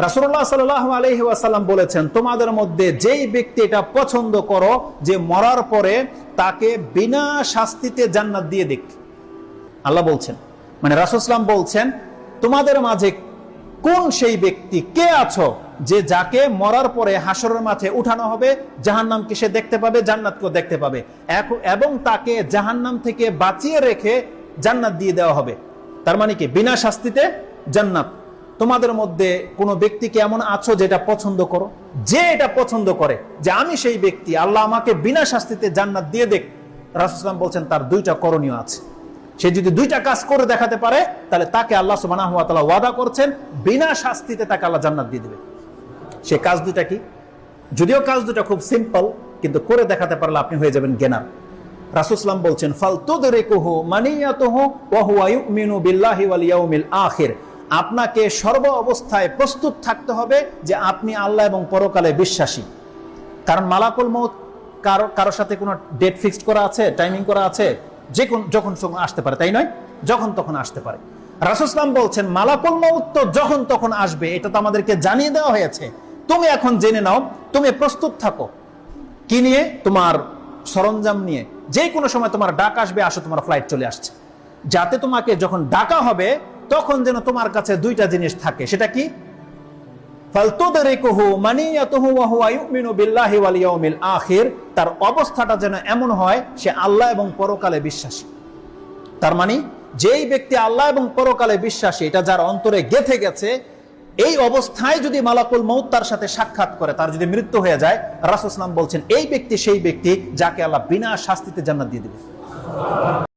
রাসূলুল্লাহ সাল্লাল্লাহু আলাইহি ওয়াসাল্লাম বলেছেন, তোমাদের মধ্যে যেই ব্যক্তি এটা পছন্দ করো যে মরার পরে তাকে বিনা শাস্তিতে জান্নাত দিয়ে দিক। আল্লাহ বলছেন, মানে রাসূল সাল্লাল্লাহু আলাইহি ওয়াসাল্লাম বলছেন, তোমাদের মাঝে কোন সেই ব্যক্তি, কে আছো যে যাকে মরার পরে হাসরের মাঠে উঠানো হবে, জাহান্নামকে সে দেখতে পাবে, জান্নাতকেও দেখতে পাবে, এবং তাকে জাহান্নাম থেকে বাঁচিয়ে রেখে জান্নাত দিয়ে দেওয়া হবে। তার মানে কি? বিনা শাস্তিতে জান্নাত। তোমাদের মধ্যে কোন ব্যক্তিকে এমন আছো যেটা পছন্দ করো, যে এটা পছন্দ করে যে আমি সেই ব্যক্তি, আল্লাহ আমাকে বিনা শাস্তিতে জান্নাত দিয়ে দেখ। রাসূল সাল্লাল্লাহু আলাইহি ওয়াসাল্লাম বলছেন তার দুইটা করণীয় আছে। সে যদি দুইটা কাজ করে দেখাতে পারে তাহলে তাকে আল্লাহ সুবহানাহু ওয়া তাআলা ওয়াদা করছেন বিনা শাস্তিতে তাকে আল্লাহ জান্নাত দিয়ে দিবে। সে কাজ দুইটা কি? যদিও কাজ দুটা খুব সিম্পল, কিন্তু করে দেখাতে পারলে আপনি হয়ে যাবেন জ্ঞানী। রাসূল সাল্লাল্লাহু আলাইহি ওয়াসাল্লাম বলছেন, ফালতুদরিকুহু মানিয়াতুহু ওয়া হুয়া ইউমিনু বিল্লাহি ওয়াল ইয়াউমিল আখির। আপনাকে সর্ব অবস্থায় প্রস্তুত থাকতে হবে যে আপনি আল্লাহ এবং পরকালে বিশ্বাসী। কারণ মালাকুল মউত কারোর সাথে কোনো ডেট ফিক্সড করা আছে, টাইমিং করা আছে, যখন আসতে পারে, তাই নয়? যখন তখন আসতে পারে। রাসূল সাল্লাল্লাহু আলাইহি ওয়াসাল্লাম বলছেন, মালাকুল মউত তো যখন তখন আসবে, এটা তো আমাদেরকে জানিয়ে দেওয়া হয়েছে। তুমি এখন জেনে নাও, তুমি প্রস্তুত থাকো। কি নিয়ে? তোমার সরঞ্জাম নিয়ে। যে কোনো সময় তোমার ডাক আসবে, আসো তোমার ফ্লাইট চলে আসছে, যাতে তোমাকে যখন ডাকা হবে তখন যেন তোমার কাছে দুইটা জিনিস থাকে। সেটা কি? ফালতুদরিকুহু মানিয়াতুহু ওয়া হুয়া ইউমিনু বিল্লাহি ওয়াল ইয়াউমিল আখির। তার অবস্থাটা যেন এমন হয় সে আল্লাহ এবং পরকালে বিশ্বাসী। তার মানে যেই ব্যক্তি আল্লাহ এবং পরকালে বিশ্বাসী, এটা যার অন্তরে গেঁথে গেছে, এই অবস্থায় যদি মালাকুল মউত তার সাথে সাক্ষাৎ করে, তার যদি মৃত্যু হয়ে যায়, রাসূল সাল্লাল্লাহু আলাইহি ওয়াসাল্লাম বলছেন এই ব্যক্তি সেই ব্যক্তি যাকে আল্লাহ বিনা শাস্তিতে জান্নাত দিয়ে দিবে।